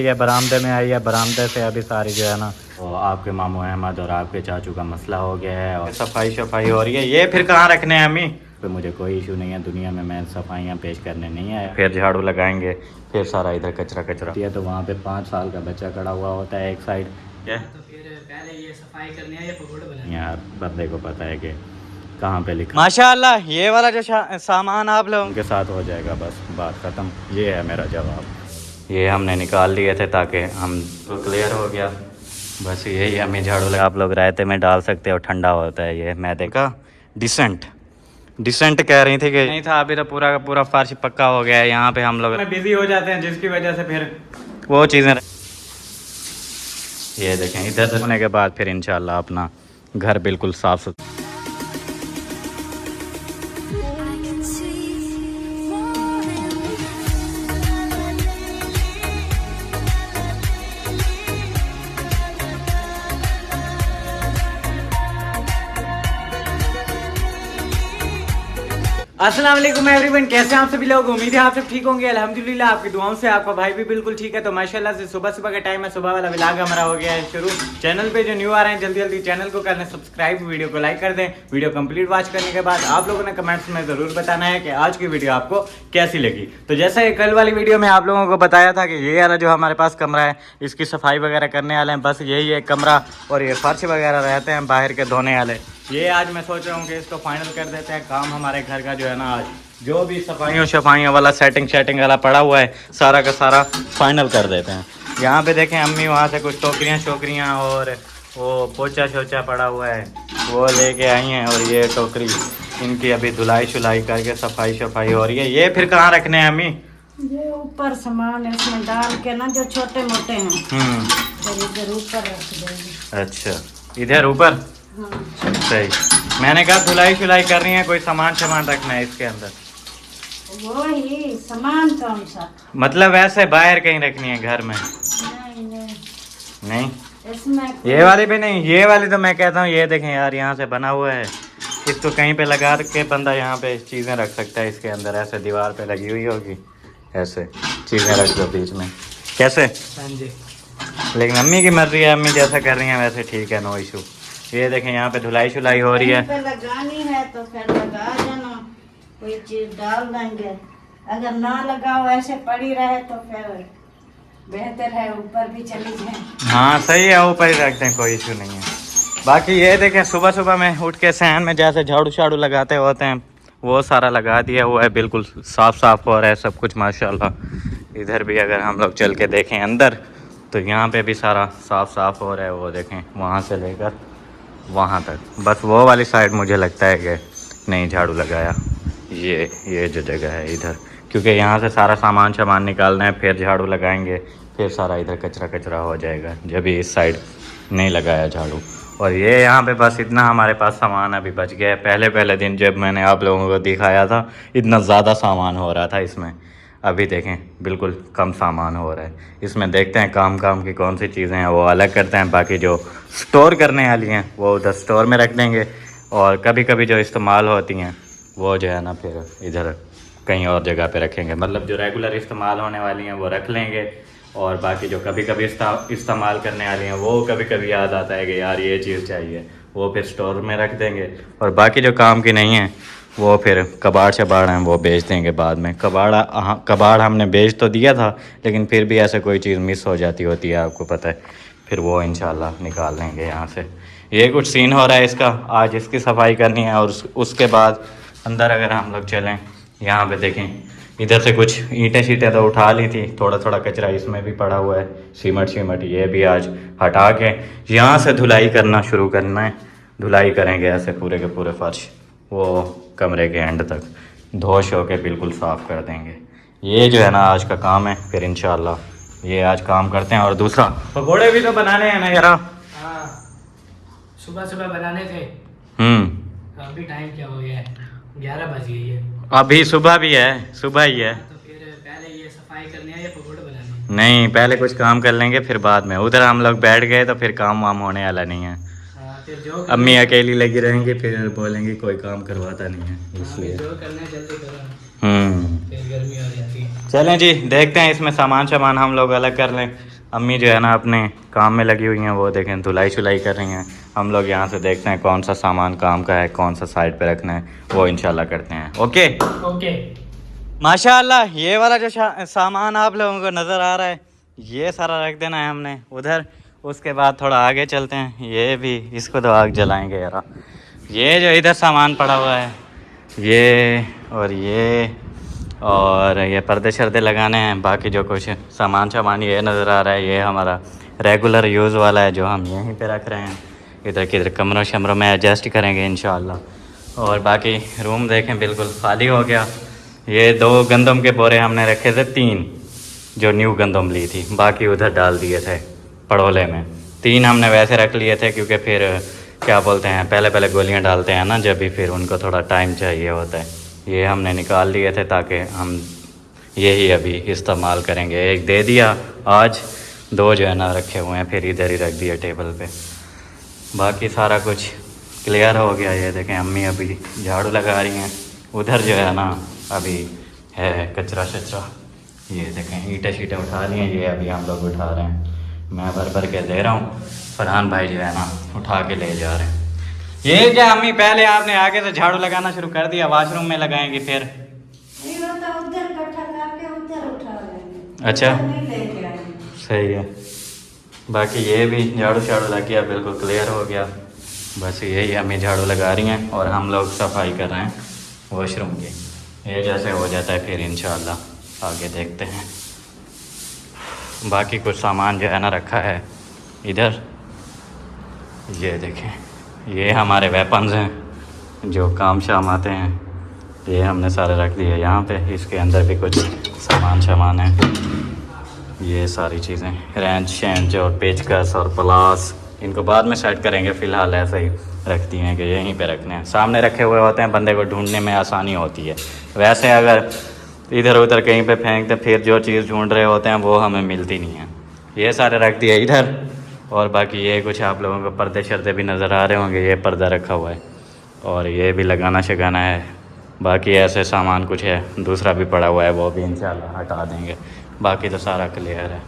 ये बरामदे में आई है, बरामदे से अभी सारी जो है ना वो आपके मामू अहमद और आपके चाचू का मसला हो गया है और सफाई शफाई हो रही है। ये फिर कहाँ रखने हैं अम्मी? तो मुझे कोई इशू नहीं है दुनिया में, मैं सफाइयाँ पेश करने नहीं आया। फिर झाड़ू लगाएंगे, फिर सारा इधर कचरा कचरा है। तो वहाँ पे 5 साल का बच्चा खड़ा हुआ होता है एक साइड। क्या तो फिर पहले ये सफाई करनी है या पकौड़े बनाने? यार बंदे को पता है कि कहाँ पे लिखा। माशाल्लाह ये वाला जो सामान आप लोगों के साथ हो जाएगा, बस बात ख़त्म। ये है मेरा जवाब। ये हमने निकाल लिए थे ताकि हम तो क्लियर हो गया। बस यही हमें झाड़ू लगा। आप लोग रायते में डाल सकते हो, ठंडा होता है ये मैदे का। डिसेंट कह रही थी कि नहीं था, अभी तो पूरा का पूरा फर्श पक्का हो गया है। यहाँ पे हम लोग बिजी हो जाते हैं जिसकी वजह से फिर वो चीज़ें। ये देखें इधर होने के बाद फिर इंशाल्लाह अपना घर बिल्कुल साफ सुथरा। अस्सलाम वालेकुम एवरीवन, कैसे हैं आप सभी लोग? उम्मीद है आप सब ठीक होंगे। अल्हम्दुलिल्लाह आपकी दुआओं से आपका भाई भी बिल्कुल ठीक है। तो माशाल्लाह से सुबह सुबह का टाइम है, सुबह वाला व्लॉग हमारा हो गया है शुरू। चैनल पे जो न्यू आ रहे हैं जल्दी जल्दी चैनल को कर लें सब्सक्राइब, वीडियो को लाइक कर दें। वीडियो कंप्लीट वॉच करने के बाद आप लोगों ने कमेंट्स में ज़रूर बताना है कि आज की वीडियो आपको कैसी लगी। तो जैसा कि कल वाली वीडियो में आप लोगों को बताया था कि ये वाला जो हमारे पास कमरा है इसकी सफाई वगैरह करने वाले हैं। बस यही एक कमरा और ये फर्श वगैरह रहते हैं बाहर के धोने वाले। ये आज मैं सोच रहा हूँ कि इसको फाइनल कर देते हैं काम हमारे घर का जो है ना। आज जो भी सफाइयों वाला सेटिंग वाला पड़ा हुआ है सारा का सारा फाइनल कर देते हैं। यहाँ पे देखें अम्मी वहाँ से कुछ टोकरियाँ और वो पोचा शोचा पड़ा हुआ है वो लेके आई हैं। और ये टोकरी इनकी अभी धुलाई शुलाई करके सफाई हो रही है। ये फिर कहाँ रखने हैं अम्मी? ये ऊपर सामान इसमें डाल के ना जो छोटे मोटे हैं इधर ऊपर रख देंगे। अच्छा इधर ऊपर। हाँ। सही। मैंने कहा धुलाई शुलाई कर रही है, कोई सामान रखना है इसके अंदर। वो ही सामान कौन सा? मतलब वैसे बाहर कहीं रखनी है घर में? नहीं इसमें ये वाली भी नहीं। ये वाली तो मैं कहता हूँ ये देखें यार यहाँ से बना हुआ है, इसको कहीं पे लगा के बंदा यहाँ पे चीज़ें रख सकता है। इसके अंदर ऐसे दीवार पे लगी हुई होगी, ऐसे चीज़ें रख लो बीच में। कैसे? हाँ जी। लेकिन अम्मी की मर्जी है, अम्मी जैसा कर रही हैं वैसे ठीक है, नो इशू। ये देखें यहाँ पे धुलाई शुलाई हो रही है। लगानी है तो फिर लगा देना, कोई चीज डाल देंगे। अगर ना लगाओ ऐसे पड़ी रहे तो फिर बेहतर है ऊपर भी चली जाए। हाँ सही है, ऊपर ही रखते हैं, कोई इशू नहीं है। बाकी ये देखें सुबह सुबह में उठ के सहन में जैसे झाड़ू शाड़ू लगाते होते हैं वो सारा लगा दिया हुआ है, बिल्कुल साफ हो रहा है सब कुछ माशाल्लाह। इधर भी अगर हम लोग चल के देखें अंदर तो यहाँ पे भी सारा साफ हो रहा है। वो देखें वहाँ से लेकर वहाँ तक, बस वो वाली साइड मुझे लगता है कि नहीं झाड़ू लगाया। ये जो जगह है इधर, क्योंकि यहाँ से सारा सामान निकालना है, फिर झाड़ू लगाएंगे, फिर सारा इधर कचरा हो जाएगा जब इस साइड नहीं लगाया झाड़ू। और ये यहाँ पे बस इतना हमारे पास सामान अभी बच गया है। पहले दिन जब मैंने आप लोगों को दिखाया था इतना ज़्यादा सामान हो रहा था इसमें, अभी देखें बिल्कुल कम सामान हो रहा है इसमें। देखते हैं काम की कौन सी चीज़ें हैं वो अलग करते हैं, बाकी जो स्टोर करने वाली हैं वो उधर स्टोर में रख देंगे। और कभी जो इस्तेमाल होती हैं वो जो है ना फिर इधर कहीं और जगह पे रखेंगे। मतलब जो रेगुलर इस्तेमाल होने वाली हैं वो रख लेंगे, और बाकी जो कभी इस्तेमाल करने वाली हैं वो कभी याद आता है कि यार ये चीज़ चाहिए, वो फिर स्टोर में रख देंगे। और बाकी जो काम की नहीं है वो फिर कबाड़ शबाड़ हैं वो बेच देंगे बाद में। कबाड़ हमने बेच तो दिया था, लेकिन फिर भी ऐसे कोई चीज़ मिस हो जाती होती है आपको पता है, फिर वो इंशाल्लाह निकाल लेंगे यहाँ से। ये कुछ सीन हो रहा है इसका, आज इसकी सफाई करनी है। और उसके बाद अंदर अगर हम लोग चलें यहाँ पे देखें, इधर से कुछ ईंटें तो उठा ली थी, थोड़ा कचरा इसमें भी पड़ा हुआ है, सीमट ये भी आज हटा के यहाँ से धुलाई करना शुरू करना है। धुलाई करेंगे ऐसे पूरे के पूरे फर्श, वो कमरे के एंड तक धो शो के बिल्कुल साफ़ कर देंगे। ये जो है ना आज का काम है, फिर इंशाल्लाह ये आज काम करते हैं। और दूसरा पकौड़े भी तो बनाने हैं ना यार? हाँ सुबह बनाने थे। अभी टाइम क्या हो गया है? 11 बज गई है। अभी सुबह भी है, सुबह ही है। तो फिर पहले ये सफाई करनी है या पकौड़े बनाने? नहीं पहले कुछ काम कर लेंगे फिर बाद में। उधर हम लोग बैठ गए तो फिर काम वाम होने वाला नहीं है। फिर जो अम्मी अकेली लगी रहेंगी, फिर बोलेंगी कोई काम करवाता नहीं है, इसलिए जो करना है जल्दी करो। फिर गर्मी आ जाती है। चलें जी, देखते हैं इसमें सामान हम लोग अलग कर लें। अम्मी जो है ना अपने काम में लगी हुई हैं, वो देखें धुलाई शुलाई कर रही हैं। हम लोग यहाँ से देखते हैं कौन सा सामान काम का है, कौन सा साइड पे रखना है, वो इंशाल्लाह करते हैं। Okay okay. माशाल्लाह। ये वाला जो सामान आप लोगों को नज़र आ रहा है, ये सारा रख देना है हमने उधर। उसके बाद थोड़ा आगे चलते हैं, ये भी, इसको तो आग जलाएंगे यार। ये जो इधर सामान पड़ा हुआ है, ये और ये पर्दे शर्दे लगाने हैं। बाकी जो कुछ सामान ये नज़र आ रहा है, ये हमारा रेगुलर यूज़ वाला है जो हम यहीं पे रख रहे हैं। इधर किधर कमरों शमरों में एडजस्ट करेंगे इंशाल्लाह। और बाकी रूम देखें बिल्कुल खाली हो गया। ये 2 गंदम के बोरे हमने रखे थे, 3 जो न्यू गंदम ली थी, बाकी उधर डाल दिए थे पड़ोले में। 3 हमने वैसे रख लिए थे क्योंकि फिर क्या बोलते हैं, पहले गोलियां डालते हैं ना जब भी, फिर उनको थोड़ा टाइम चाहिए होता है। ये हमने निकाल लिए थे ताकि हम यही अभी इस्तेमाल करेंगे। एक दे दिया आज, 2 जो है ना रखे हुए हैं, फिर इधर ही रख दिया टेबल पे। बाकी सारा कुछ क्लियर हो गया। ये देखें अम्मी अभी झाड़ू लगा रही हैं। उधर जो है ना अभी है कचरा शचरा। ये देखें ईंटें शीटें उठा ली हैं, ये अभी हम लोग उठा रहे हैं। मैं भर के दे रहा हूँ, फरहान भाई जो है ना उठा के ले जा रहे हैं। ये क्या अम्मी, पहले आपने आगे से झाड़ू लगाना शुरू कर दिया, वॉशरूम में लगाएंगे फिर? नहीं, वो तो उधर इकट्ठा करके उधर उठा लेंगे। अच्छा, उधर नहीं लेके आएंगे। सही है। बाकी ये भी झाड़ू शाड़ू लग गया, बिल्कुल क्लियर हो गया। बस यही अम्मी झाड़ू लगा रही हैं और हम लोग सफाई कर रहे हैं वॉशरूम की। ये जैसे हो जाता है फिर इंशाल्लाह आगे देखते हैं। बाकी कुछ सामान जो है ना रखा है इधर, ये देखें, ये हमारे वेपन्स हैं जो काम शाम आते हैं। ये हमने सारे रख दिए यहाँ पे। इसके अंदर भी कुछ सामान है, ये सारी चीज़ें, रेंच शेंच और पेचकस और प्लास, इनको बाद में सेट करेंगे। फ़िलहाल ऐसे ही रख दिए हैं कि यहीं पे रखने हैं। सामने रखे हुए होते हैं, बंदे को ढूंढने में आसानी होती है। वैसे अगर इधर उधर कहीं पे फेंकते, फिर जो चीज़ ढूंढ रहे होते हैं वो हमें मिलती नहीं है। ये सारे रख दिए इधर। और बाकी ये कुछ आप लोगों को पर्दे शर्दे भी नज़र आ रहे होंगे, ये पर्दा रखा हुआ है और ये भी लगाना शगाना है। बाकी ऐसे सामान कुछ है दूसरा भी पड़ा हुआ है, वो भी इंशाल्लाह हटा देंगे। बाकी तो सारा क्लियर है।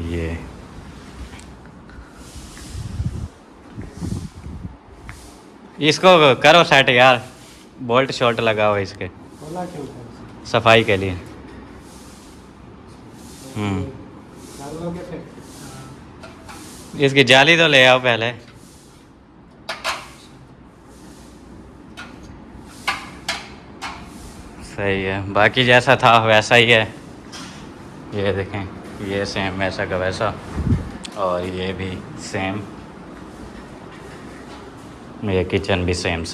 ये इसको करो सेट यार, बोल्ट शॉल्ट लगाओ इसके सफाई के लिए। इसकी जाली तो ले आओ पहले। सही है, बाकी जैसा था वैसा ही है। ये देखें, ये सेम वैसा का वैसा, और ये भी सेम, ये किचन भी सेम।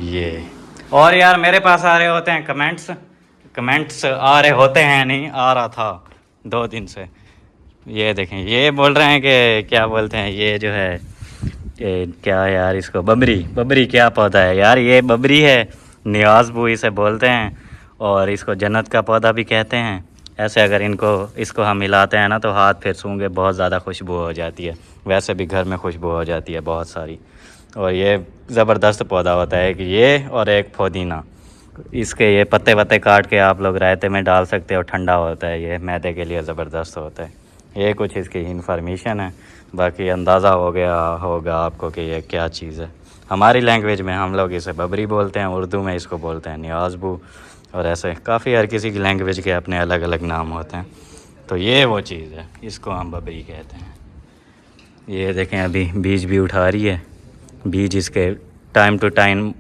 ये और यार मेरे पास आ रहे होते हैं कमेंट्स आ रहे होते हैं, नहीं आ रहा था 2 दिन से। ये देखें, ये बोल रहे हैं कि क्या बोलते हैं, ये जो है ये क्या यार, इसको बबरी क्या पौधा है यार? ये बबरी है, नियाज़बू इसे बोलते हैं, और इसको जन्नत का पौधा भी कहते हैं। ऐसे अगर इसको हम मिलाते हैं ना तो हाथ फिर सूंघे बहुत ज़्यादा खुशबू हो जाती है। वैसे भी घर में खुशबू हो जाती है बहुत सारी। और ये ज़बरदस्त पौधा होता है कि ये, और एक पुदीना, इसके ये पत्ते वत्ते काट के आप लोग रायते में डाल सकते हो, ठंडा होता है, ये मैदे के लिए ज़बरदस्त होता है। ये कुछ इसकी इन्फॉर्मेशन है। बाकी अंदाज़ा हो गया होगा आपको कि ये क्या चीज़ है। हमारी लैंग्वेज में हम लोग इसे बबरी बोलते हैं, उर्दू में इसको बोलते हैं नियाज़बू, और ऐसे काफ़ी हर किसी की लैंग्वेज के अपने अलग अलग नाम होते हैं। तो ये वो चीज़ है, इसको हम बबरी कहते हैं। ये देखें अभी बीज भी उठा रही है। बीज इसके टाइम टू टाइम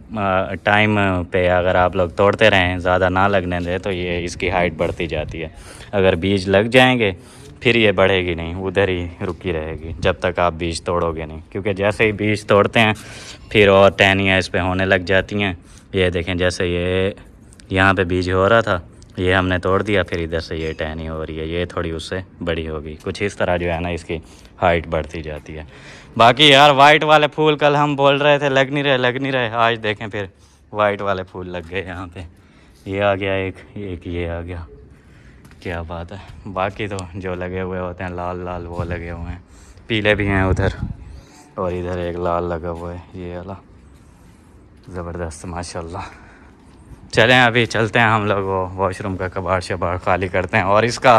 पे अगर आप लोग तोड़ते रहें, ज़्यादा ना लगने दें, तो ये इसकी हाइट बढ़ती जाती है। अगर बीज लग जाएंगे फिर ये बढ़ेगी नहीं, उधर ही रुकी रहेगी जब तक आप बीज तोड़ोगे नहीं। क्योंकि जैसे ही बीज तोड़ते हैं फिर और टहनियाँ इस पे होने लग जाती हैं। ये देखें, जैसे ये यहाँ पे बीज हो रहा था, ये हमने तोड़ दिया, फिर इधर से ये टहनी हो रही है, ये थोड़ी उससे बड़ी होगी। कुछ इस तरह जो है ना इसकी हाइट बढ़ती जाती है। बाकी यार वाइट वाले फूल कल हम बोल रहे थे लग नहीं रहे, आज देखें फिर वाइट वाले फूल लग गए यहाँ पे। ये आ गया एक ये आ गया, क्या बात है। बाकी तो जो लगे हुए होते हैं लाल लाल वो लगे हुए हैं, पीले भी हैं उधर, और इधर एक लाल लगा हुआ है, ये वाला ज़बरदस्त माशाल्लाह। चलें अभी चलते हैं हम लोग, वो वॉशरूम का कबाड़ शबाड़ खाली करते हैं। और इसका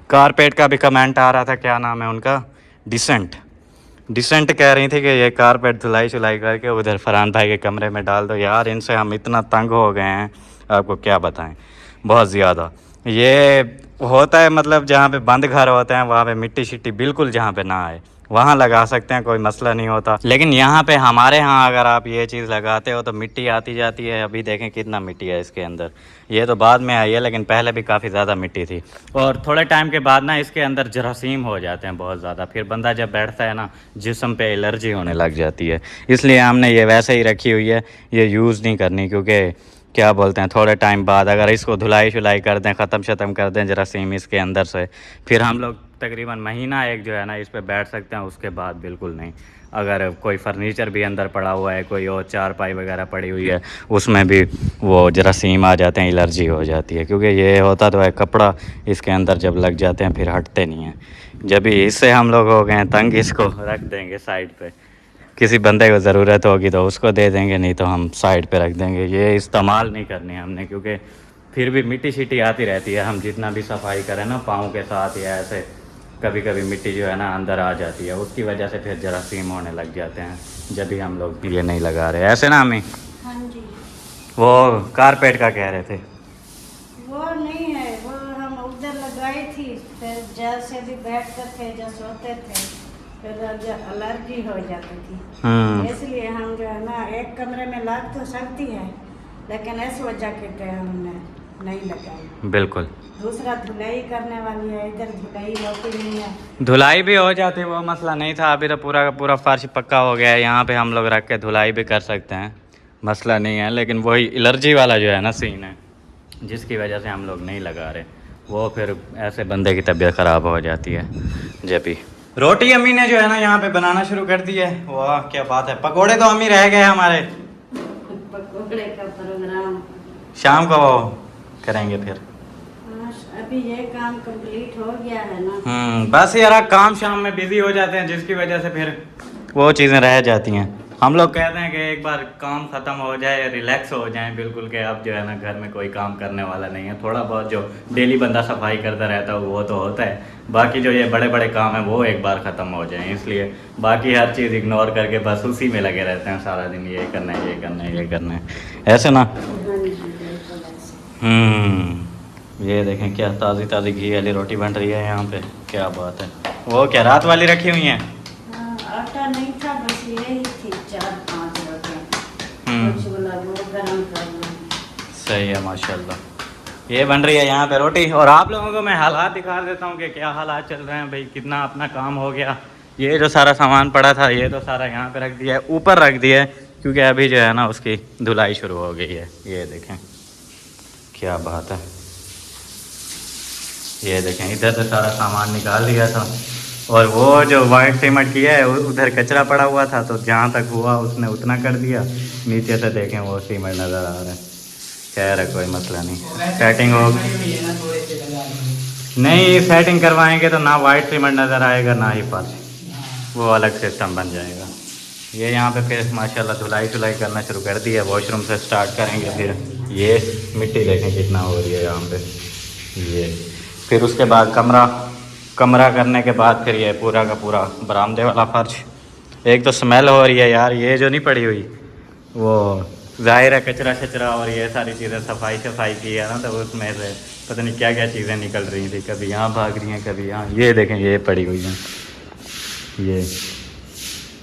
कारपेट का भी कमेंट आ रहा था, क्या नाम है उनका, डिसेंट कह रही थी कि ये कारपेट धुलाई शुलाई करके उधर फरहान भाई के कमरे में डाल दो। यार इनसे हम इतना तंग हो गए हैं, आपको क्या बताएं, बहुत ज़्यादा। ये होता है मतलब जहाँ पे बंद घर होते हैं वहाँ पे मिट्टी शिट्टी बिल्कुल जहाँ पे ना आए वहाँ लगा सकते हैं, कोई मसला नहीं होता। लेकिन यहाँ पे हमारे यहाँ अगर आप ये चीज़ लगाते हो तो मिट्टी आती जाती है। अभी देखें कितना मिट्टी है इसके अंदर, ये तो बाद में आई है लेकिन पहले भी काफ़ी ज़्यादा मिट्टी थी। और थोड़े टाइम के बाद ना इसके अंदर जरासीम हो जाते हैं बहुत ज़्यादा, फिर बंदा जब बैठता है ना जिस्म पे एलर्जी होने लग जाती है। इसलिए हमने ये वैसे ही रखी हुई है, ये यूज़ नहीं करनी, क्योंकि क्या बोलते हैं थोड़े टाइम बाद अगर इसको धुलाई शुलाई कर दें, ख़त्म शत्म कर दें जरासीम इसके अंदर से, फिर हम लोग तकरीबन महीना एक जो है ना इस पे बैठ सकते हैं, उसके बाद बिल्कुल नहीं। अगर कोई फर्नीचर भी अंदर पड़ा हुआ है, कोई और चारपाई वगैरह पड़ी हुई है, उसमें भी वो जरासीम आ जाते हैं, एलर्जी हो जाती है। क्योंकि ये होता तो है कपड़ा इसके अंदर जब लग जाते हैं फिर हटते नहीं हैं। जब भी इससे हम लोग हो गए हैं तंग, इसको रख देंगे साइड पे, किसी बंदे को ज़रूरत होगी तो उसको दे देंगे, नहीं तो हम साइड पे रख देंगे। ये इस्तेमाल नहीं करनी हमने, क्योंकि फिर भी मिट्टी शिट्टी आती रहती है। हम जितना भी सफाई करें ना पाँव के साथ या ऐसे, कभी कभी मिट्टी जो है ना अंदर आ जाती है, उसकी वजह से फिर जरासीम होने लग जाते हैं। जब भी हम लोग ये नहीं लगा रहे, ऐसे ना हमें हाँ जी। वो कारपेट का कह रहे थे, वो नहीं है, वो हम उधर लगाई थी, फिर जैसे भी बैठते थे जब सोते थे फिर एलर्जी हो जाती थी। इसलिए हम जो है ना एक कमरे में लग तो सकती है, लेकिन इस वजह के हमने नहीं लगाई। बिल्कुल। दूसरा धुलाई करने वाली है, इधर धुलाई होती नहीं है। धुलाई भी हो जाती है, वो मसला नहीं था। अभी तो पूरा का पूरा फर्श पक्का हो गया है, यहाँ पे हम लोग रख के धुलाई भी कर सकते हैं, मसला नहीं है। लेकिन वही एलर्जी वाला जो है ना सीन है, जिसकी वजह से हम लोग नहीं लगा रहे, वो फिर ऐसे बंदे की तबीयत ख़राब हो जाती है। जब भी रोटी अम्मी ने जो है ना यहाँ पे बनाना शुरू कर दी है, वाह क्या बात है। पकोड़े तो अम्मी रह गए हमारे, पकोड़े का प्रोग्राम शाम को करेंगे फिर। अभी ये काम कंप्लीट हो गया है ना। बस यार काम शाम में बिजी हो जाते हैं, जिसकी वजह से फिर वो चीज़ें रह जाती हैं। हम लोग कहते हैं कि एक बार काम ख़त्म हो जाए, रिलैक्स हो जाए बिल्कुल, कि अब जो है ना घर में कोई काम करने वाला नहीं है। थोड़ा बहुत जो डेली बंदा सफाई करता रहता है वो तो होता है, बाकी जो ये बड़े बड़े काम है वो एक बार ख़त्म हो जाए। इसलिए बाकी हर चीज़ इग्नोर करके बस उसी में लगे रहते हैं सारा दिन, ये करना है, ये करना है, ये करना है, ऐसे ना। ये देखें क्या ताज़ी ताज़ी घी वाली रोटी बन रही है यहाँ पे, क्या बात है। वो क्या रात वाली रखी हुई हैं? आटा नहीं था, बस यही थी 4-5 रोटी। सही है माशाल्लाह। ये बन रही है यहाँ पे रोटी। और आप लोगों को मैं हालात दिखा देता हूँ कि क्या हालात चल रहे हैं भाई, कितना अपना काम हो गया। ये जो सारा सामान पड़ा था ये तो सारा यहाँ पे रख दिया है, ऊपर रख दिया है, क्योंकि अभी जो है ना उसकी धुलाई शुरू हो गई है। ये देखें क्या बात है, ये देखें इधर से सारा सामान निकाल लिया था। और वो जो वाइट सीमेंट किया है उधर कचरा पड़ा हुआ था, तो जहाँ तक हुआ उसने उतना कर दिया। नीचे से देखें वो सीमेंट नज़र आ रहा है। खैर है कोई मसला नहीं, सेटिंग हो नहीं, सेटिंग करवाएंगे तो ना वाइट सीमेंट नज़र आएगा ना ही फर्श, वो अलग सिस्टम बन जाएगा। ये यहाँ पे फिर माशाल्लाह धुलाई शुलाई करना शुरू कर दी है, वॉशरूम से स्टार्ट करेंगे। फिर ये मिट्टी देखें कितना हो रही है यहाँ पे, ये फिर उसके बाद कमरा करने के बाद फिर ये पूरा का पूरा बरामदे वाला फर्श। एक तो स्मेल हो रही है यार, ये जो नहीं पड़ी हुई वो ज़ाहिर है कचरा शचरा और ये सारी चीज़ें सफाई की है ना, तो उसमें से पता नहीं क्या क्या चीज़ें निकल रही थी, कभी यहाँ भाग रही हैं कभी यहाँ। ये देखें ये पड़ी हुई हैं,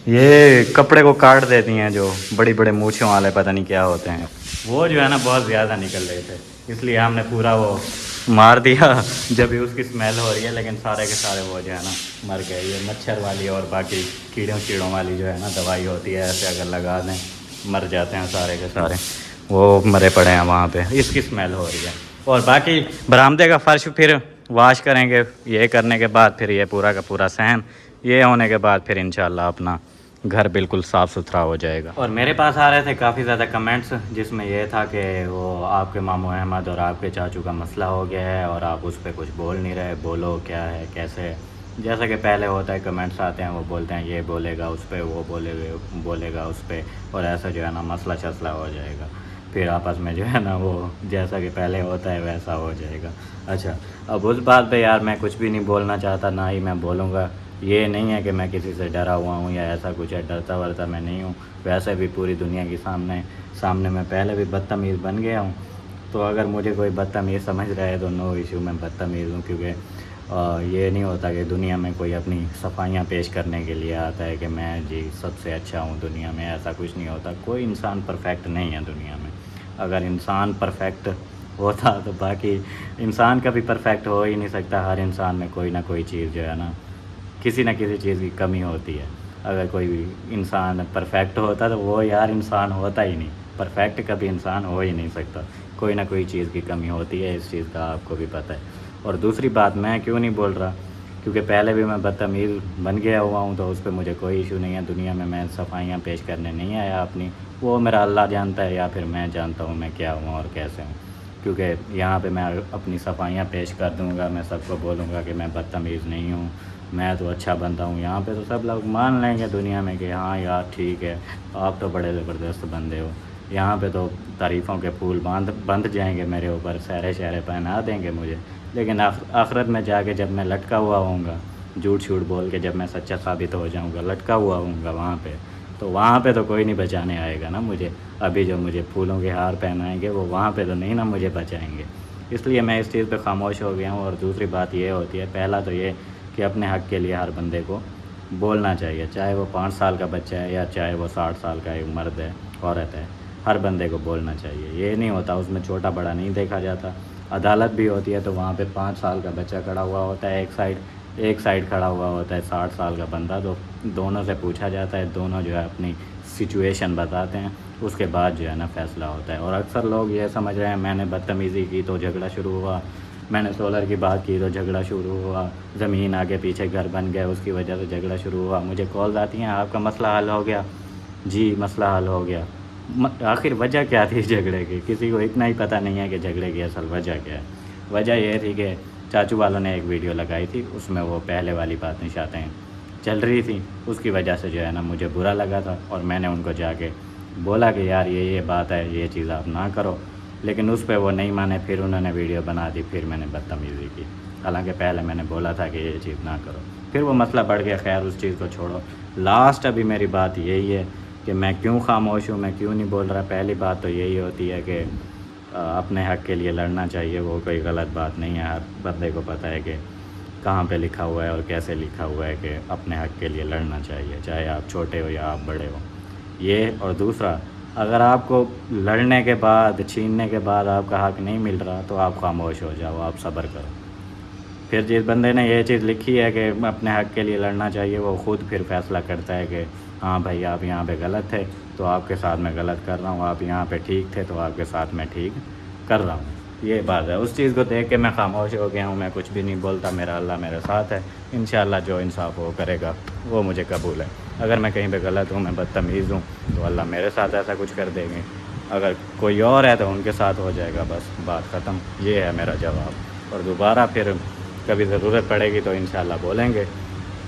ये कपड़े को काट देती हैं, जो बड़ी बड़े मूँछों वाले पता नहीं क्या होते हैं, वो जो है ना बहुत ज़्यादा निकल रहे थे, इसलिए हमने पूरा वो मार दिया। जब भी उसकी स्मेल हो रही है, लेकिन सारे के सारे वो जो है ना मर गए। ये मच्छर वाली और बाकी कीड़ों वाली जो है ना दवाई होती है, ऐसे अगर लगा दें मर जाते हैं सारे के सारे, वो मरे पड़े हैं वहाँ पे, इसकी स्मेल हो रही है। और बाकी बरामदे का फ़र्श फिर वाश करेंगे, ये करने के बाद फिर ये पूरा का पूरा सहन, ये होने के बाद फिर इंशाल्लाह अपना घर बिल्कुल साफ़ सुथरा हो जाएगा। और मेरे पास आ रहे थे काफ़ी ज़्यादा कमेंट्स, जिसमें यह था कि वो आपके मामू अहमद और आपके चाचू का मसला हो गया है और आप उस पर कुछ बोल नहीं रहे, बोलो क्या है कैसे है। जैसा कि पहले होता है कमेंट्स आते हैं, वो बोलते हैं ये बोलेगा उस पर, वो बोलेगा उस पर, और ऐसा जो है ना मसला शसला हो जाएगा। फिर आपस में जो है ना वो जैसा कि पहले होता है वैसा हो जाएगा। अच्छा, अब उस बात पे यार मैं कुछ भी नहीं बोलना चाहता, ना ही मैं बोलूँगा। ये नहीं है कि मैं किसी से डरा हुआ हूँ या ऐसा कुछ है, डरता वरता मैं नहीं हूँ। वैसे भी पूरी दुनिया के सामने मैं पहले भी बदतमीज़ बन गया हूँ। तो अगर मुझे कोई बदतमीज़ समझ रहा है तो नो इशू, मैं बदतमीज़ हूँ। क्योंकि ये नहीं होता कि दुनिया में कोई अपनी सफाइयाँ पेश करने के लिए आता है कि मैं जी सबसे अच्छा हूँ दुनिया में, ऐसा कुछ नहीं होता। कोई इंसान परफेक्ट नहीं है दुनिया में। अगर इंसान परफेक्ट होता तो बाकी इंसान कभी परफेक्ट हो ही नहीं सकता। हर इंसान में कोई ना कोई चीज़ जो है ना, किसी न किसी चीज़ की कमी होती है। अगर कोई भी इंसान परफेक्ट होता तो वो यार इंसान होता ही नहीं। परफेक्ट कभी इंसान हो ही नहीं सकता, कोई ना कोई चीज़ की कमी होती है, इस चीज़ का आपको भी पता है। और दूसरी बात, मैं क्यों नहीं बोल रहा, क्योंकि पहले भी मैं बदतमीज़ बन गया हुआ हूँ, तो उस पर मुझे कोई इशू नहीं है। दुनिया में मैं सफाइयाँ पेश करने नहीं आया अपनी, वो मेरा अल्लाह जानता है या फिर मैं जानता हूँ मैं क्या हूँ और कैसे हूँ। क्योंकि यहाँ पे मैं अपनी सफाइयाँ पेश कर दूँगा, मैं सबको बोलूँगा कि मैं बदतमीज़ नहीं हूँ, मैं तो अच्छा बंदा हूँ। यहाँ पे तो सब लोग मान लेंगे दुनिया में कि हाँ यार ठीक है, आप तो बड़े ज़बरदस्त बंदे हो। यहाँ पे तो तारीफ़ों के फूल बंध जाएंगे मेरे ऊपर, सहरे शहरे पहना देंगे मुझे। लेकिन आखिरत में जाके जब मैं लटका हुआ होऊंगा, झूठ छूट बोल के जब मैं सच्चा साबित हो जाऊंगा, लटका हुआ होऊंगा वहाँ पे तो कोई नहीं बचाने आएगा ना मुझे। अभी जो मुझे फूलों के हार पहनाएंगे वो वहाँ पे तो नहीं ना मुझे बचाएंगे। इसलिए मैं इस चीज़ पे खामोश हो गया हूँ। और दूसरी बात ये होती है, पहला तो ये कि अपने हक़ के लिए हर बंदे को बोलना चाहिए, चाहे वो 5 साल का बच्चा है या चाहे वो 60 साल का एक मर्द है, औरत है, हर बंदे को बोलना चाहिए। ये नहीं होता, उसमें छोटा बड़ा नहीं देखा जाता। अदालत भी होती है तो वहाँ पे 5 साल का बच्चा खड़ा हुआ होता है एक साइड खड़ा हुआ होता है 60 साल का बंदा, तो दोनों से पूछा जाता है, दोनों जो है अपनी सिचुएशन बताते हैं, उसके बाद जो है ना फ़ैसला होता है। और अक्सर लोग ये समझ रहे हैं मैंने बदतमीज़ी की तो झगड़ा शुरू हुआ, मैंने सोलर की बात की तो झगड़ा शुरू हुआ, ज़मीन आगे पीछे घर बन गए उसकी वजह से झगड़ा शुरू हुआ। मुझे कॉल आती हैं, आपका मसला हल हो गया जी, मसला हल हो गया। आखिर वजह क्या थी झगड़े की? किसी को इतना ही पता नहीं है कि झगड़े की असल वजह क्या है। वजह यह थी कि चाचू वालों ने एक वीडियो लगाई थी, उसमें वो पहले वाली बातें शातें चल रही थी, उसकी वजह से जो है ना मुझे बुरा लगा था और मैंने उनको जाके बोला कि यार ये बात है, ये चीज़ आप ना करो। लेकिन उस पर वो नहीं माने, फिर उन्होंने वीडियो बना दी, फिर मैंने बदतमीज़ी की। हालांकि पहले मैंने बोला था कि ये चीज़ ना करो, फिर वो मसला बढ़ गया। खैर उस चीज़ को छोड़ो। लास्ट अभी मेरी बात यही है कि मैं क्यों खामोश हूँ, मैं क्यों नहीं बोल रहा। पहली बात तो यही होती है कि अपने हक़ के लिए लड़ना चाहिए, वो कोई गलत बात नहीं है। हर बंदे को पता है कि कहाँ पे लिखा हुआ है और कैसे लिखा हुआ है कि अपने हक़ के लिए लड़ना चाहिए, चाहे आप छोटे हो या आप बड़े हो। ये और दूसरा, अगर आपको लड़ने के बाद, छीनने के बाद आपका हक़ नहीं मिल रहा तो आप खामोश हो जाओ, आप सब्र करो। फिर जिस बंदे ने ये चीज़ लिखी है कि अपने हक़ के लिए लड़ना चाहिए, वो ख़ुद फिर फ़ैसला करता है कि हाँ भाई आप यहाँ पे गलत थे तो आपके साथ मैं गलत कर रहा हूँ, आप यहाँ पे ठीक थे तो आपके साथ मैं ठीक कर रहा हूँ। ये बात है। उस चीज़ को देख के मैं खामोश हो गया हूँ, मैं कुछ भी नहीं बोलता। मेरा अल्लाह मेरे साथ है, इंशाअल्लाह जो इंसाफ वो करेगा वो मुझे कबूल है। अगर मैं कहीं पे गलत हूँ, मैं बदतमीज़ हूँ, तो अल्लाह मेरे साथ ऐसा कुछ कर देंगे। अगर कोई और है तो उनके साथ हो जाएगा, बस बात ख़त्म। ये है मेरा जवाब। और दोबारा फिर कभी ज़रूरत पड़ेगी तो इंशाअल्लाह बोलेंगे,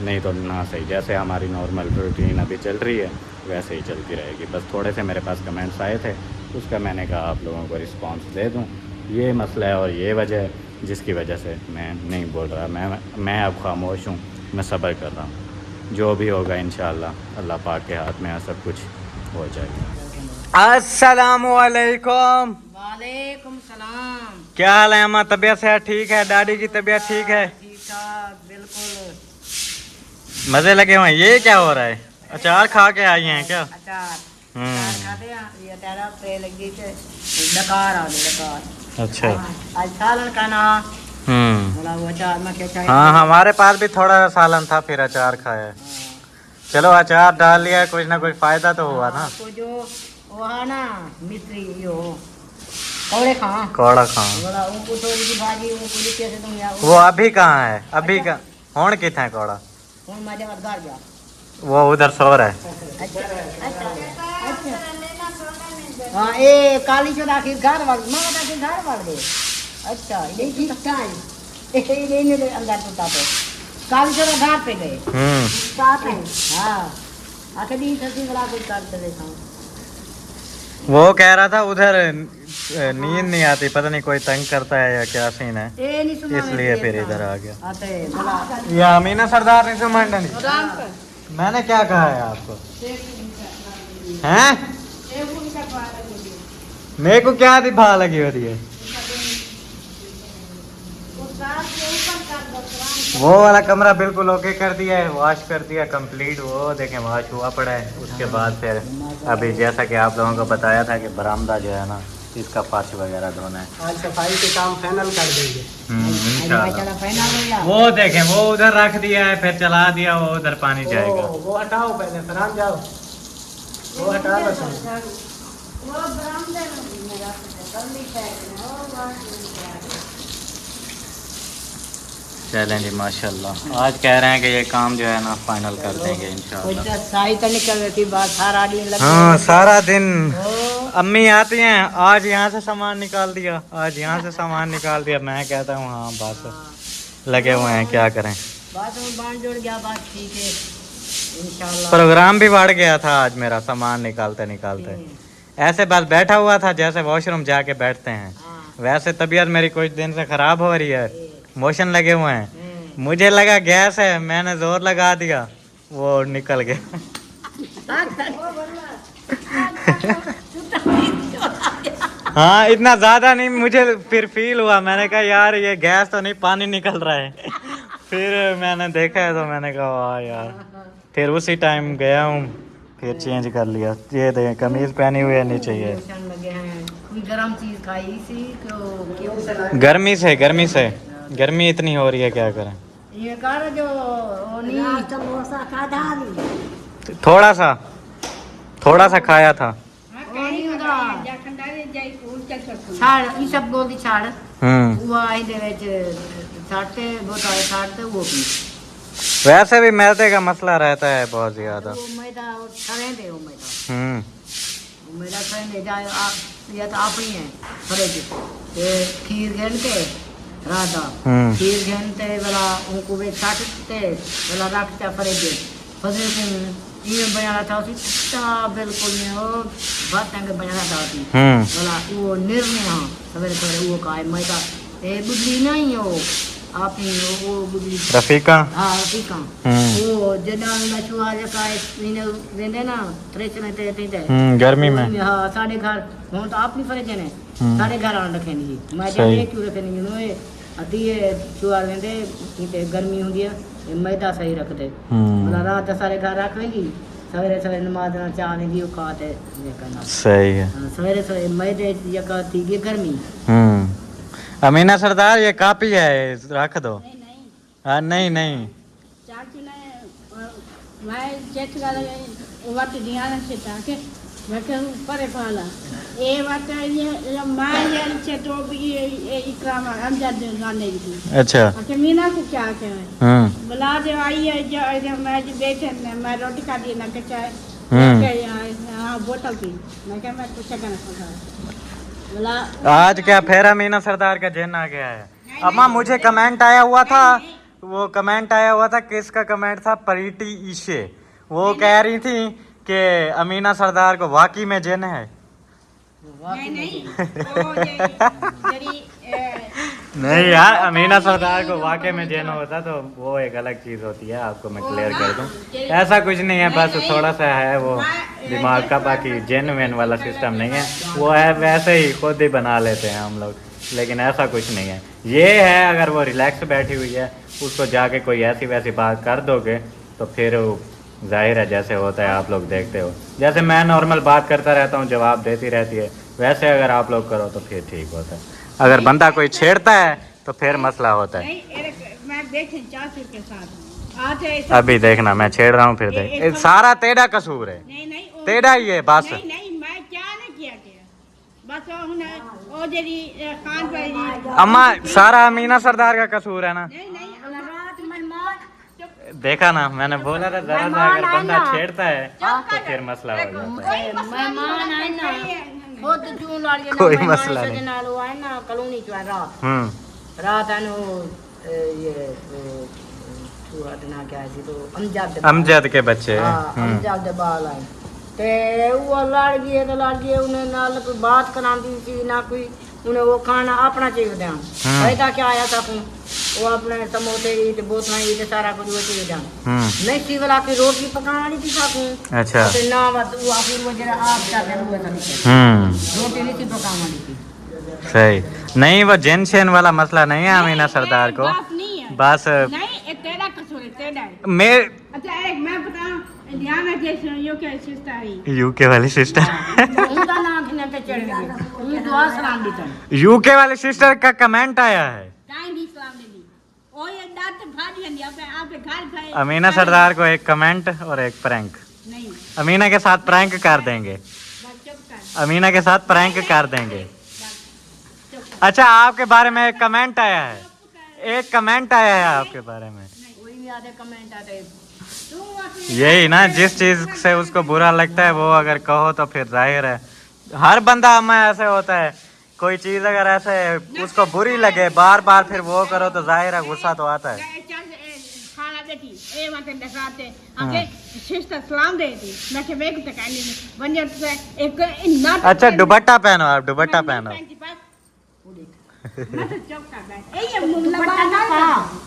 नहीं तो ना सही। जैसे हमारी नॉर्मल रूटीन अभी चल रही है वैसे ही चलती रहेगी। बस थोड़े से मेरे पास कमेंट्स आए थे, उसका मैंने कहा आप लोगों को रिस्पांस दे दूं। ये मसला है और ये वजह है जिसकी वजह से मैं नहीं बोल रहा। मैं अब खामोश हूँ, मैं सब्र कर रहा हूँ। जो भी होगा इंशाअल्लाह अल्लाह पाक के हाथ में है, सब कुछ हो जाएगा। अस्सलामुअलैकुम। वालेकुम सलाम। क्या हाल है अम्मा? तबीयत सेहत ठीक है? डैडी की तबीयत ठीक है? ठीक ठाक, बिल्कुल। मज़े लगे हुए हैं। ये क्या हो रहा है? अचार खा के आई हैं क्या? अचार खाते हैं। ये तेरा पे लगी थे डकार आ गई, डकार। अच्छा। आज सालन का ना बोला वो अचार में क्या चाहिए। हाँ हमारे पास भी थोड़ा सा सालन था, फिर अचार खाया। चलो अचार डाल लिया, कुछ ना कुछ फायदा तो हुआ ना। तो जो वो है ना मित्री यो कौड़े खा कौड़ा खा बोला उनको थोड़ी सी भाजी उनको लिखे से तुम यार वो अभी कहाँ है? अभी का होण कितना है कौड़ा? कौन मजे मत घर जा। वो उधर सो रहा है। हाँ ए काली चौधा आखिर घर वाल माँ आखिर घर वाल गए। अच्छा ये ठीक है, ये नहीं अंदर टूटा तो काली चौधा घर पे गए साथ में। हाँ आखिर दी सब्जी बड़ा कुछ करते देखा वो कह रहा था उधर नींद नहीं आती, पता नहीं कोई तंग करता है या क्या सीन है, ये नहीं सुना इसलिए फिर इधर आ गया। आते भला ये अमीना सरदार नहीं सुमंडा नहीं, मैंने क्या कहा है आपको हैं? मेरे को क्या दिखा लगी हो रही है? वो वाला कमरा बिल्कुल ओके कर दिया है, वॉश कर दिया कंप्लीट, वो देखें वॉश हुआ पड़ा है। उसके बाद फिर अभी जैसा कि आप लोगों को बताया था कि बरामदा जो है ना इसका फर्श वगैरह धोना है, आज सफाई के काम फाइनल कर देंगे। इंशाल्लाह। वो देखें वो उधर रख दिया है, फिर चला दिया, वो उधर पानी जाएगा। वो हटाओ पहले, फरहान जाओ वो हटा बस। वो बरामदे में मेरा कल्ली पैक है वो बात चलें जी माशाल्लाह, आज कह रहे हैं कि ये काम जो है ना फाइनल कर देंगे इंशाल्लाह। साई तो निकल रही थी बात सारा दिन लग हाँ सारा दिन अम्मी आती हैं, आज यहाँ से सामान निकाल दिया, आज यहाँ से सामान निकाल दिया, मैं कहता हूँ हाँ बस लगे हुए हैं क्या करें। बात में बांध जोड़ गया, बात ठीक है इंशाल्लाह। प्रोग्राम भी बढ़ गया था आज मेरा, सामान निकालते निकालते ऐसे बस बैठा हुआ था जैसे वॉशरूम जाके बैठते हैं वैसे। तबीयत मेरी कुछ दिन से खराब हो रही है, मोशन लगे हुए हैं, मुझे लगा गैस है, मैंने जोर लगा दिया वो निकल गया। हाँ इतना ज्यादा नहीं, मुझे फिर फील हुआ, मैंने कहा यार ये गैस तो नहीं पानी निकल रहा है। फिर मैंने देखा है तो मैंने कहा वाह यार, फिर उसी टाइम गया हूँ, फिर चेंज कर लिया। ये देखें कमीज पहनी हुई है नीचे, ये गरम चीज खाई सी क्यों गर्मी से गर्मी इतनी हो रही है क्या करें। ये कर जो समोसा खाधा थोड़ा सा खाया था। छाड़ ये सब गोदी छाड़ वो आई दे विच छाड़ते बोतल छाड़ते वो भी। वैसे भी मैदे का मसला रहता है बहुत ज्यादा। वो मैदा छड़े दे वो मैदा मेरा फ्रेंड है जाए आप या तो आप ही हैं फ्रिज ये खीर घेन के राधा खीर घेनते वाला उनको वे छाटते वाला रखते फ्रिज फ्रिज ये बनाना था उसी बिल्कुल नहीं हो बात के बनाना था उसी वाला वो निर्णय हाँ सवेरे सवेरे वो का मैदा ये बुद्धि नहीं हो आप ही वो बुद्धि रफीका हाँ रफीका वो जना ना छुआ जका इन्हें वेंदे ना त्रेच में ते गर्मी में हाँ साढ़े घर हम तो आप नहीं फरे ने साढ़े घर आन रखे नहीं मैं जे क्यों रखे नहीं नो अदी ये छुआ वेंदे इते गर्मी हुंदी है मैदा सही रख दे मतलब रात सारे घर रख लेगी सवेरे सवेरे नमाज ना चाहेगी वो खाते ये करना सही है। सवेरे सवेरे मैदे जका थी ये गर्मी। अमीना सरदार ये कापी है रख दो। हाँ नहीं चाची ने मैं चेक कर वट दिया ना से ताके मैं के परे पाला ए वट ये मां ये से तो भी ये इकराम अमजद गाने की। अच्छा मीना को क्या कहे बुला दे आई है जो मैं बैठे मैं रोटी खा दी ना के चाय हां बोतल पी मैं क्या मैं कुछ करना आज क्या फिर अमीना सरदार का जन आ गया है। अम्मा मुझे कमेंट आया हुआ था, वो कमेंट आया हुआ था, किसका कमेंट था, प्रीति ईशे, वो कह रही थी कि अमीना सरदार को वाकई में जन है। नहीं यार अमीना सरदार को वाकई में जन होता तो वो एक अलग चीज होती है, आपको मैं क्लियर कर दूं। ऐसा कुछ नहीं है, बस थोड़ा सा है वो दिमाग का, बाकी जेन्युइन वाला सिस्टम नहीं है, वो है वैसे ही खुद ही बना लेते हैं हम लोग, लेकिन ऐसा कुछ नहीं है। ये है अगर वो रिलैक्स बैठी हुई है उसको जाके कोई ऐसी वैसी बात कर दोगे तो फिर जाहिर है जैसे होता है आप लोग देखते हो, जैसे मैं नॉर्मल बात करता रहता हूँ जवाब देती रहती है, वैसे अगर आप लोग करो तो फिर ठीक होता है। अगर बंदा कोई छेड़ता है तो फिर मसला होता है। अभी देखना मैं छेड़ रहा हूँ फिर देख, सारा तेरा कसूर है, तेरा ही है बस। अम्मा सारा अमीना सरदार का कसूर है ना। देखा ना मैंने बोला था जरा सा अगर बंदा छेड़ता है तो फिर मसला हो जाता है। कोई मसला नहीं। रात अमजद के बच्चे अमजद बाल आए ते वो लड़ गए तो लड़ गए उन्हें नाल कोई बात करांदी थी ना कोई उन्हें वो खाना अपना चीज दें ऐसा क्या आया था वो अपने समोसे ही बोतलें ही सारा कुछ वो चीज दें नहीं सी वाला की रोटी पकाने वाली थी साकू अच्छा तो ना बस वो फिर वो जरा आप चाहते हैं वो रोटी नहीं थी पकाने वाली थी सही नहीं वो जेन शेन वाला मसला नहीं है अमीना सरदार को बस नहीं ये तेरा कसूर है तेरा है। मैं अच्छा एक मैं बताऊं ध्यान रखिए सुनियो क्या सिस्टर है यूके वाली सिस्टर उनका नाम खिने पे चढ़ गया उन दुआ सलाम दी था यूके वाली सिस्टर का कमेंट आया है टाइम भी सलाम दे दी ओ ये दांत फाड़ दिया आप घर गए अमीना सरदार को एक कमेंट और एक प्रैंक नहीं अमीना के साथ प्रैंक कर देंगे बस चुप कर अमीना के साथ प्रैंक कर देंगे अच्छा आपके बारे में एक कमेंट आया है एक कमेंट आया है आपके बारे में वही भी आधे कमेंट आते यही ना जिस चीज से उसको बुरा लगता है वो अगर कहो तो फिर जाहिर है हर बंदा हमें ऐसे होता है कोई चीज अगर ऐसे उसको बुरी लगे बार बार फिर वो करो तो जाहिर है गुस्सा तो आता है खाना देती ए वक्त दिखाते आगे सिस्टर सलाम देती मैं के वेग तक आने बंजर से एक नाटक अच्छा दुपट्टा पहनो आप दुपट्टा पहनो चुप कर बैठ ए ये लबाल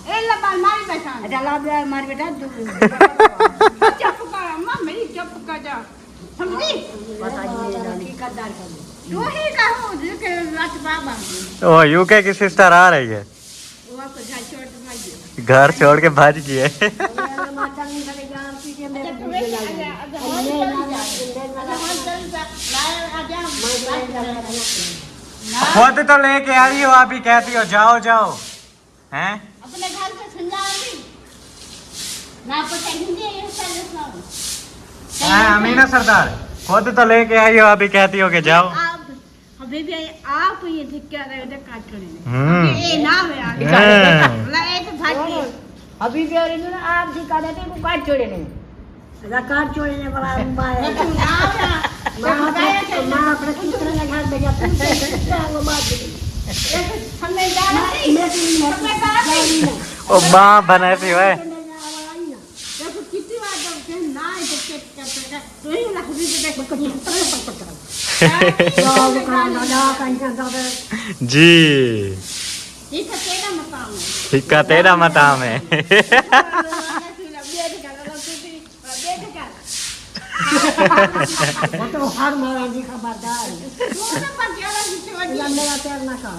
ए लबाल मारी बैठा अच्छा लाभ मार बेटा चुप कर अम्मा मेरी चुप कर जा समझी पता नहीं की कदर कर तू ही कहो के रात बाबा ओ यूके की सिस्टर आ रही है वो आपको घर छोड़ के भाग घर छोड़ के भाग गई है माता नहीं करे जान पीछे में खुद तो लेके आई हो आप ही कहती हो जाओ जाओ हैं अपने घर पे समझाओगी ना पता हिंदी ये सब सुनाओ हाँ, अमीना सरदार खुद तो लेके आई हो अभी कहती हो कि जाओ आप अभी भी आप ये धिक्का रहे उधर काट कर हम्म। ये नाम है आगे ला एक भागी अभी भी और इन्होंने आप दिखा देते को काट छोड़े नहीं काट छोड़ने वाला माँ अपने पुत्र ने घर भेजा वो बात समझदार ओ माँ बने थी वह देखो कितनी बार जब के ना है तो चेक करते तो ही ना खुद से देखो जी ये तो तेरा मकाम है सिक्का तेरा मताम है वो तो हर महाराज जी खबरदार मेरा पैर ना खा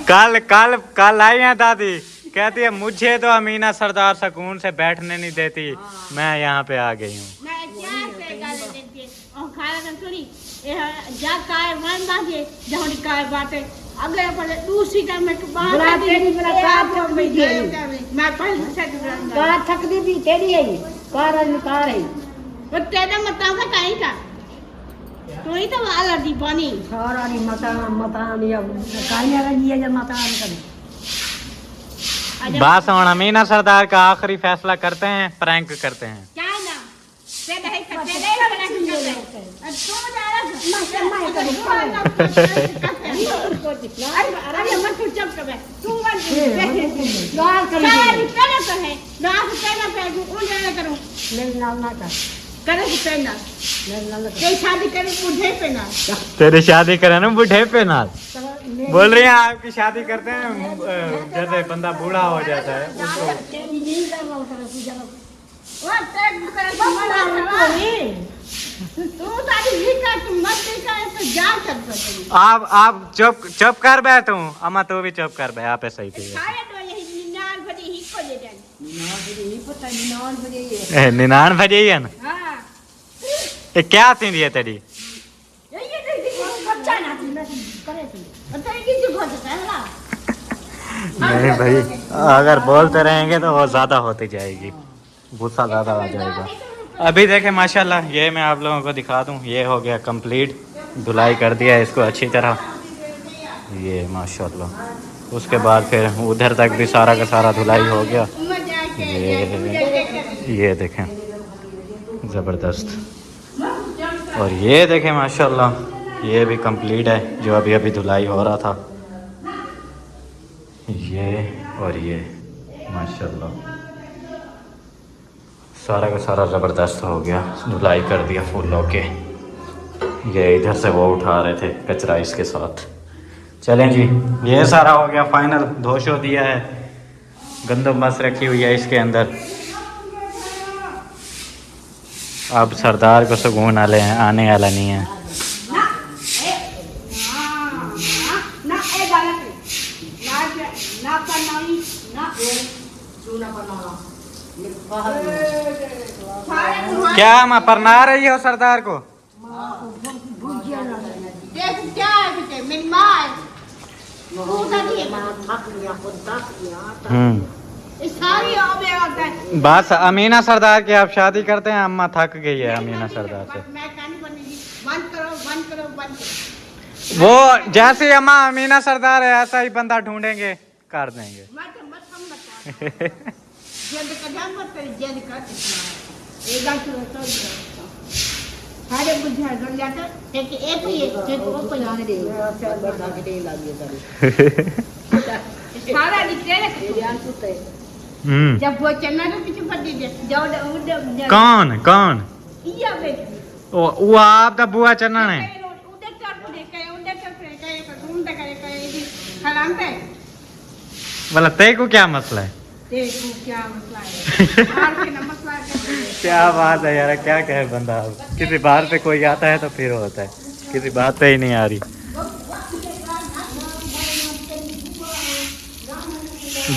कल कल कल आई है दादी कहती है मुझे तो अमीना सरदार सुकून से बैठने नहीं देती मैं यहाँ पे आ गई हूँ अगले पड़े दूसरी का मैं कार थक दी थी तेरी है कार कार है वो तेरा मतलब का कहीं था तो ही तो वाला दी बनी सारा नहीं मतान या कालिया रही है जब मतान कर बस और अमीना सरदार का आखिरी फैसला करते हैं प्रैंक करते हैं क्या है ना तेरे है तेरे ही लग रहा है तू जा रहा अरे मत चुप कर बे तू मत गाल कर पहले तो है ना पहले पे उन जाना करूं मेरे नाम ना कर करे से पहना मेरे नाम कोई शादी करे बुढ़े पे ना तेरी शादी करे ना बूढ़े पे नाल बोल रही हैं आपकी शादी करते हैं जैसे बंदा बूढ़ा हो जाता है उसको तेरी नहीं कर रहा हूं पूजा वो तेरे तू तारी ही का तू मत देखा तो जा सकता है आप चुप कर बैठू अम्मा तू भी चुप कर बे आप सही थी शायद वो यही निनार भरी ही को दे जाए निनान बजे निनान भजी है ना हां ये क्या थी ये तेरी ये बच्चा ना थी मैं करे थी तेरी की जो हो जाता है ना नहीं भाई अगर बोलते रहेंगे तो वो ज्यादा होती जाएगी गुस्सा ज्यादा आ जाएगा अभी देखे माशाल्लाह ये मैं आप लोगों को दिखा दूं ये हो गया कंप्लीट धुलाई कर दिया इसको अच्छी तरह ये माशाल्लाह उसके बाद फिर उधर तक भी सारा का सारा धुलाई हो गया ये देखें ज़बरदस्त और ये देखें माशाल्लाह ये भी कंप्लीट है जो अभी अभी धुलाई हो रहा था ये और ये माशाल्लाह सारा का सारा ज़बरदस्त हो गया, धुलाई कर दिया फूलों के। ये इधर से वो उठा रहे थे कचरा इसके साथ। चलें जी, ये सारा हो गया फाइनल, धोशो दिया है, गंदम बस रखी हुई है इसके अंदर। अब सरदार को सुकून आने वाला नहीं है। क्या मैं परना रही हो सरदार को? बस अमीना सरदार की आप शादी करते हैं, अम्मा थक गई है अमीना सरदार से। वो जैसे अम्मा अमीना सरदार है ऐसा ही बंदा ढूंढेंगे, कर देंगे। जब वो चन्ना तो पीछे पड़ी जाओ कौन कौन वो आप दा बुआ चन्ना ने बोला ते को क्या मसला है? क्या बात है यार, क्या कहे बंदा। किसी बात पे कोई आता है तो फिर होता है, किसी बात पे ही नहीं आ रही।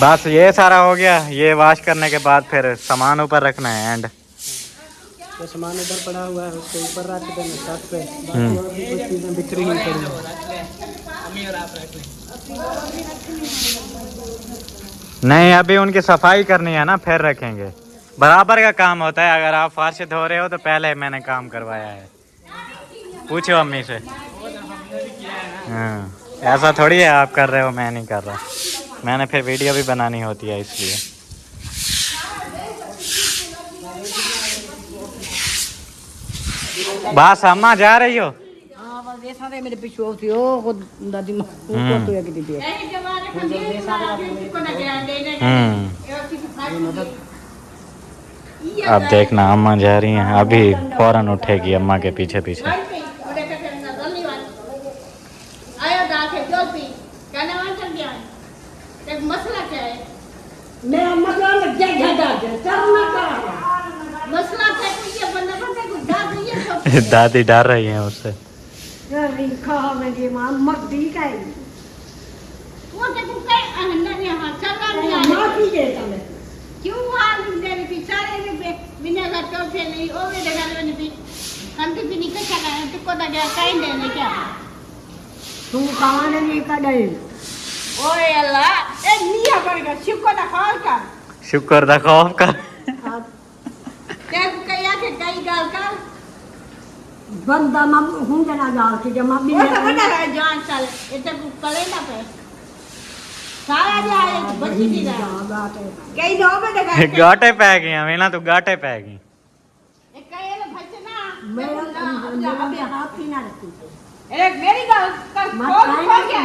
बस ये सारा हो गया, ये वॉश करने के बाद फिर सामान ऊपर रखना है। एंड तो सामान ऊपर पड़ा हुआ है, उसके ऊपर रख देना छत पे, बाकी और भी कुछ चीजें बिखरी हुई पड़ी हैं। अम्मी और आप रख लें। नहीं, अभी उनकी सफाई करनी है ना, फिर रखेंगे। बराबर का काम होता है, अगर आप फर्श धो रहे हो तो पहले मैंने काम करवाया है, पूछो अम्मी से। हाँ, ऐसा थोड़ी है आप कर रहे हो मैं नहीं कर रहा, मैंने फिर वीडियो भी बनानी होती है इसलिए। बस अम्मा जा रही हो? मेरे पीछे होती हो खुद दादी माँ को या कितनी देर अब देखना अम्मा जा रही हैं, अभी फौरन उठेगी अम्मा के पीछे पीछे। मसला क्या है? मेरा मसला मसला दादी डर रही हैं उससे। शुक्र दा खौफ कर बंदा हूं जना गाल के जमा भी जान चल इते कले ना पे सारा जाए बच्ची दी कई दो बे गाटे पै गई अमीना, तू गाटे पै गई। एक कई ले भचना मेरा अबे हाथ ही ना रखी अरे मेरी गाल कर हो गया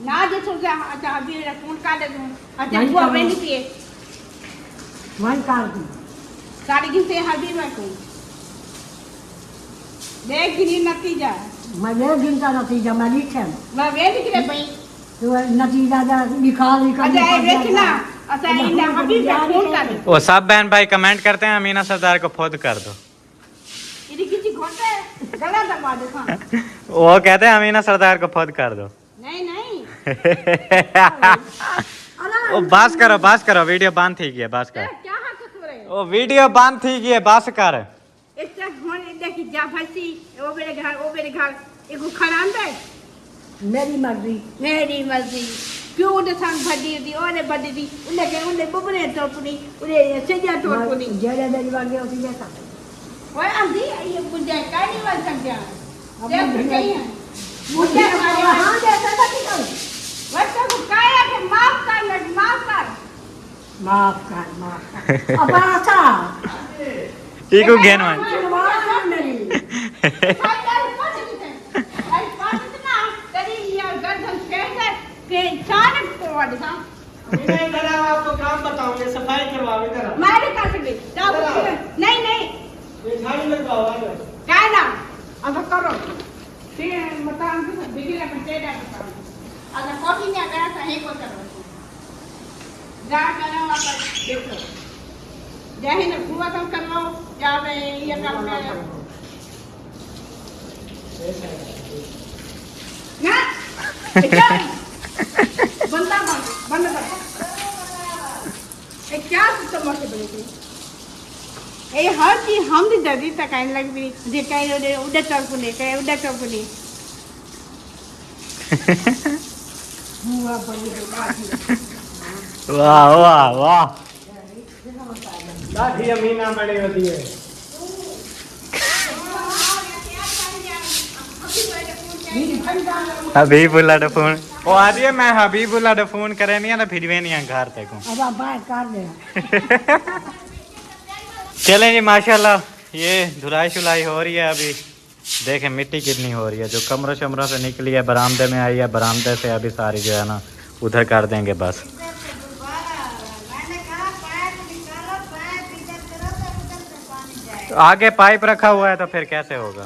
ना जो सोचा अच्छा अभी फोन काट दे दूं। अच्छा वो वेंदी पिए वन काट दी साड़ी की से हबी में को देख गिनी नतीजा मैं गिन का नतीजा मैं लिखे मैं वे लिख ले भाई तो नतीजा जा निकाल अच्छा देखना अच्छा इन हबी पे फोन कर दे। वो सब बहन भाई कमेंट करते हैं अमीना सरदार को खुद कर दो। इदी किसी घोटे गला दबा दो। हां वो कहते हैं अमीना सरदार को खुद कर दो। नहीं नहीं ओ बस करो वीडियो बंद थी गई, बस कर। क्या हाथ कर रहे ओ वीडियो बंद थी गई, बस कर। इससे होने देखी जा फंसी वो मेरे घर एगो खराम दे मेरी मर्जी क्यों उन्हें संग भदी दी और बदी दी उन्हें बुबरे टोपनी उन्हें सजा टोपनी जेरे मेरी वागे होती जैसा ओए आंधी ये बुझे काई नहीं बन सकता जब कहीं है मुझे हां जैसा था कि बच्चा को काया के माफ कर अब आता इको गेन वन आपको काम बताऊंगे, सफाई करवावे करा। मैं भी कर सकती काय ना आता करो ते मता आमचं बिगिला पण ते टाकतो आता कॉफी न्या करायचं हे कोण करतो जा करा वापस देखो जाहे ना बुआ कम करवाओ या मैं ये काम कर ना बंदा बंद कर ए क्या समझ के बोले ए हर चीज हम भी दर्दी तक आने लग भी जे कहीं उधर चौकुने कहीं उधर चौकुने वाह वाह वाह लाठी अमीना बड़ी होती है। हबीबुल्ला दा फोन ओ आज ये मैं हबीबुल्ला दा फोन करे नहीं ना फिर वे नहीं घर तक अब बाहर कर दे चलें जी माशाल्लाह ये धुलाई शुलाई हो रही है अभी देखें मिट्टी कितनी हो रही है जो कमरों शमरों से निकली है बरामदे में आई है बरामदे से अभी सारी जो है ना उधर कर देंगे बस मैंने कहा पाइप निकालो पाइप इधर करो तो उधर से पानी जाए तो आगे पाइप रखा हुआ है तो फिर कैसे होगा